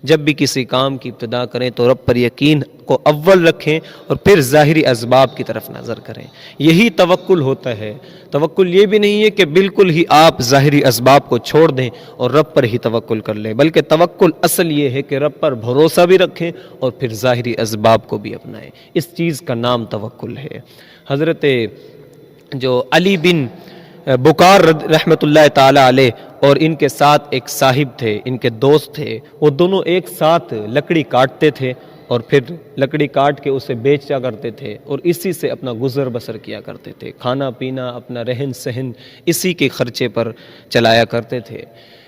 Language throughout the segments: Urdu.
جب بھی کسی کام کی ابتدا کریں تو رب پر یقین کو اول رکھیں اور پھر ظاہری اسباب کی طرف نظر کریں. یہی توکل ہوتا ہے. توکل یہ بھی نہیں ہے کہ بالکل ہی آپ ظاہری اسباب کو چھوڑ دیں اور رب پر ہی توکل کر لیں، بلکہ توکل اصل یہ ہے کہ رب پر بھروسہ بھی رکھیں اور پھر ظاہری اسباب کو بھی اپنائیں. اس چیز کا نام توکل ہے. حضرت جو علی بن بکار رحمۃ اللہ تعالی علیہ اور ان کے ساتھ ایک صاحب تھے، ان کے دوست تھے، وہ دونوں ایک ساتھ لکڑی کاٹتے تھے اور پھر لکڑی کاٹ کے اسے بیچا کرتے تھے اور اسی سے اپنا گزر بسر کیا کرتے تھے. کھانا پینا، اپنا رہن سہن اسی کے خرچے پر چلایا کرتے تھے.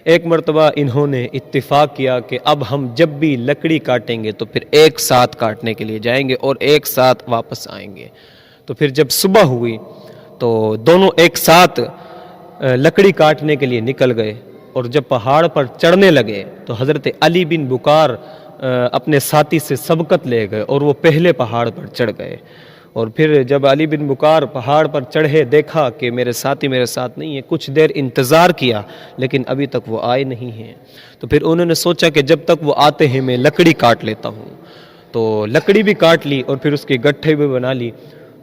ایک مرتبہ انہوں نے اتفاق کیا کہ اب ہم جب بھی لکڑی کاٹیں گے تو پھر ایک ساتھ کاٹنے کے لیے جائیں گے اور ایک ساتھ واپس آئیں گے. تو پھر جب صبح ہوئی تو دونوں ایک ساتھ لکڑی کاٹنے کے لیے نکل گئے اور جب پہاڑ پر چڑھنے لگے تو حضرت علی بن بکار اپنے ساتھی سے سبقت لے گئے اور وہ پہلے پہاڑ پر چڑھ گئے. اور پھر جب علی بن بکار پہاڑ پر چڑھے، دیکھا کہ میرے ساتھی میرے ساتھ نہیں ہے. کچھ دیر انتظار کیا لیکن ابھی تک وہ آئے نہیں ہیں. تو پھر انہوں نے سوچا کہ جب تک وہ آتے ہیں میں لکڑی کاٹ لیتا ہوں. تو لکڑی بھی کاٹ لی اور پھر اس کی گٹھے بھی بنا لی،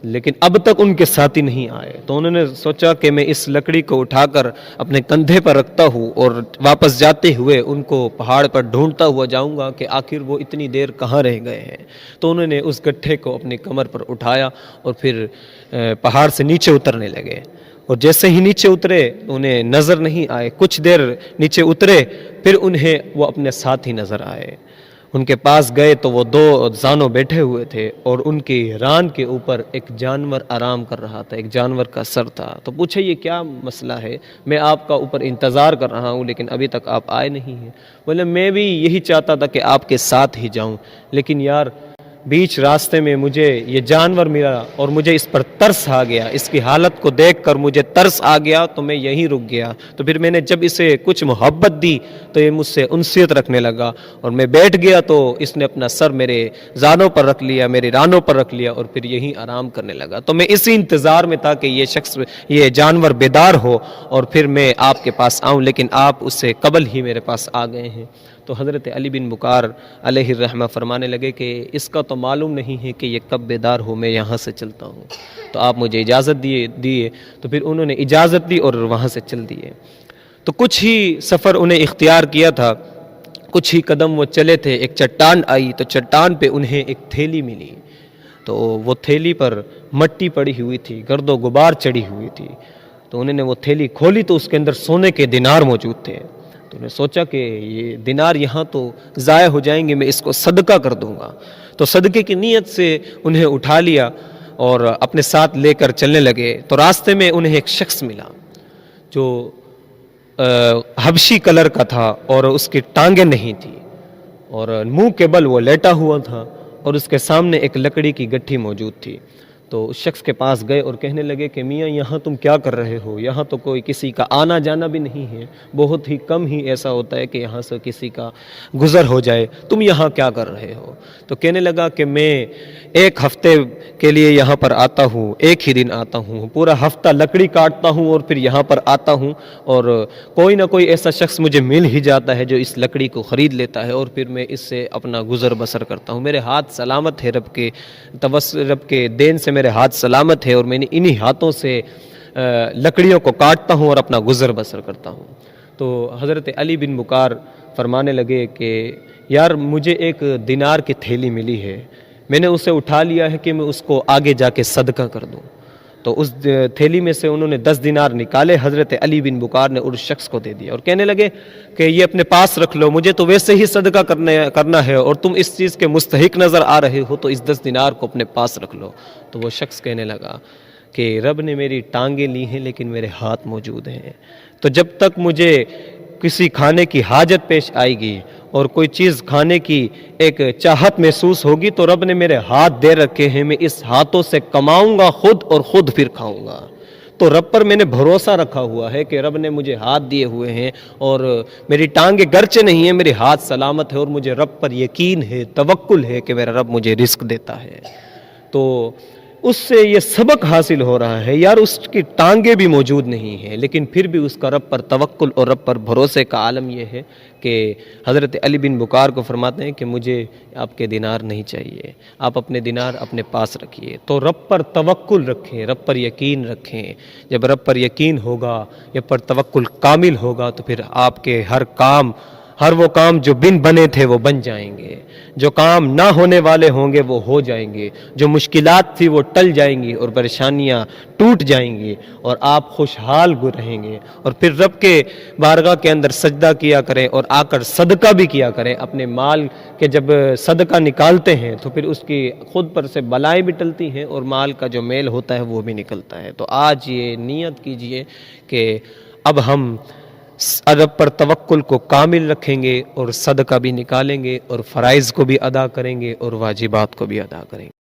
لیکن اب تک ان کے ساتھی نہیں آئے. تو انہوں نے سوچا کہ میں اس لکڑی کو اٹھا کر اپنے کندھے پر رکھتا ہوں اور واپس جاتے ہوئے ان کو پہاڑ پر ڈھونڈتا ہوا جاؤں گا کہ آخر وہ اتنی دیر کہاں رہ گئے ہیں. تو انہوں نے اس گٹھے کو اپنی کمر پر اٹھایا اور پھر پہاڑ سے نیچے اترنے لگے. اور جیسے ہی نیچے اترے انہیں نظر نہیں آئے. کچھ دیر نیچے اترے پھر انہیں وہ اپنے ساتھی نظر آئے. ان کے پاس گئے تو وہ دو زانوں بیٹھے ہوئے تھے اور ان کی ران کے اوپر ایک جانور آرام کر رہا تھا، ایک جانور کا سر تھا. تو پوچھے یہ کیا مسئلہ ہے؟ میں آپ کا اوپر انتظار کر رہا ہوں لیکن ابھی تک آپ آئے نہیں ہیں. بولے میں بھی یہی چاہتا تھا کہ آپ کے ساتھ ہی جاؤں، لیکن یار بیچ راستے میں مجھے یہ جانور ملا اور مجھے اس پر ترس آ گیا. اس کی حالت کو دیکھ کر مجھے ترس آ گیا تو میں یہیں رک گیا. تو پھر میں نے جب اسے کچھ محبت دی تو یہ مجھ سے انسیت رکھنے لگا اور میں بیٹھ گیا تو اس نے اپنا سر میرے زانوں پر رکھ لیا، میرے رانوں پر رکھ لیا اور پھر یہیں آرام کرنے لگا. تو میں اسی انتظار میں تھا کہ یہ جانور بیدار ہو اور پھر میں آپ کے پاس آؤں، لیکن آپ اس سے قبل ہی میرے پاس آ گئے ہیں. تو حضرت علی بن بکار علیہ الرحمہ فرمانے لگے کہ اس کا تو معلوم نہیں ہے کہ یہ کب بیدار ہو، میں یہاں سے چلتا ہوں. تو آپ مجھے اجازت دیے. تو پھر انہوں نے اجازت دی اور وہاں سے چل دیے. تو کچھ ہی سفر انہیں اختیار کیا تھا، کچھ ہی قدم وہ چلے تھے، ایک چٹان آئی تو چٹان پہ انہیں ایک تھیلی ملی. تو وہ تھیلی پر مٹی پڑی ہوئی تھی، گرد و غبار چڑھی ہوئی تھی. تو انہوں نے وہ تھیلی کھولی تو اس کے اندر سونے کے دینار موجود تھے. تو انہوں نے سوچا کہ یہ دینار یہاں تو ضائع ہو جائیں گے، میں اس کو صدقہ کر دوں گا. تو صدقے کی نیت سے انہیں اٹھا لیا اور اپنے ساتھ لے کر چلنے لگے. تو راستے میں انہیں ایک شخص ملا جو حبشی کلر کا تھا اور اس کی ٹانگیں نہیں تھی اور منہ کے بل وہ لیٹا ہوا تھا اور اس کے سامنے ایک لکڑی کی گٹھی موجود تھی. تو اس شخص کے پاس گئے اور کہنے لگے کہ میاں یہاں تم کیا کر رہے ہو؟ یہاں تو کوئی کسی کا آنا جانا بھی نہیں ہے، بہت ہی کم ہی ایسا ہوتا ہے کہ یہاں سے کسی کا گزر ہو جائے، تم یہاں کیا کر رہے ہو؟ تو کہنے لگا کہ میں ایک ہفتے کے لیے یہاں پر آتا ہوں، ایک ہی دن آتا ہوں، پورا ہفتہ لکڑی کاٹتا ہوں اور پھر یہاں پر آتا ہوں اور کوئی نہ کوئی ایسا شخص مجھے مل ہی جاتا ہے جو اس لکڑی کو خرید لیتا ہے اور پھر میں اس سے اپنا گزر بسر کرتا ہوں. میرے ہاتھ سلامت ہے، رب کے دین سے میرے ہاتھ سلامت ہے اور میں نے انہی ہاتھوں سے لکڑیوں کو کاٹتا ہوں اور اپنا گزر بسر کرتا ہوں. تو حضرت علی بن بکار فرمانے لگے کہ یار مجھے ایک دینار کی تھیلی ملی ہے، میں نے اسے اٹھا لیا ہے کہ میں اس کو آگے جا کے صدقہ کر دوں. تو اس تھیلی میں سے انہوں نے 10 دینار نکالے، حضرت علی بن بکار نے اس شخص کو دے دیا اور کہنے لگے کہ یہ اپنے پاس رکھ لو، مجھے تو ویسے ہی صدقہ کرنا ہے اور تم اس چیز کے مستحق نظر آ رہے ہو تو اس 10 دینار کو اپنے پاس رکھ لو. تو وہ شخص کہنے لگا کہ رب نے میری ٹانگیں لی ہیں لیکن میرے ہاتھ موجود ہیں. تو جب تک مجھے کسی کھانے کی حاجت پیش آئے گی اور کوئی چیز کھانے کی ایک چاہت محسوس ہوگی تو رب نے میرے ہاتھ دے رکھے ہیں، میں اس ہاتھوں سے کماؤں گا خود اور خود پھر کھاؤں گا. تو رب پر میں نے بھروسہ رکھا ہوا ہے کہ رب نے مجھے ہاتھ دیے ہوئے ہیں اور میری ٹانگیں گرچہ نہیں ہیں، میرے ہاتھ سلامت ہے اور مجھے رب پر یقین ہے، توکل ہے کہ میرا رب مجھے رزق دیتا ہے. تو اس سے یہ سبق حاصل ہو رہا ہے یار اس کی ٹانگیں بھی موجود نہیں ہیں، لیکن پھر بھی اس کا رب پر توکل اور رب پر بھروسے کا عالم یہ ہے کہ حضرت علی بن بکار کو فرماتے ہیں کہ مجھے آپ کے دینار نہیں چاہیے، آپ اپنے دینار اپنے پاس رکھیے۔ تو رب پر توکل رکھیں، رب پر یقین رکھیں۔ جب رب پر یقین ہوگا، رب پر توکل کامل ہوگا تو پھر آپ کے ہر وہ کام جو بن بنے تھے وہ بن جائیں گے، جو کام نہ ہونے والے ہوں گے وہ ہو جائیں گے، جو مشکلات تھی وہ ٹل جائیں گی اور پریشانیاں ٹوٹ جائیں گی اور آپ خوشحال رہیں گے۔ اور پھر رب کے بارگاہ کے اندر سجدہ کیا کریں اور آ کر صدقہ بھی کیا کریں۔ اپنے مال کے جب صدقہ نکالتے ہیں تو پھر اس کی خود پر سے بلائیں بھی ٹلتی ہیں اور مال کا جو میل ہوتا ہے وہ بھی نکلتا ہے۔ تو آج یہ نیت کیجئے کہ اب ہم رب پر توکل کو کامل رکھیں گے اور صدقہ بھی نکالیں گے اور فرائض کو بھی ادا کریں گے اور واجبات کو بھی ادا کریں گے۔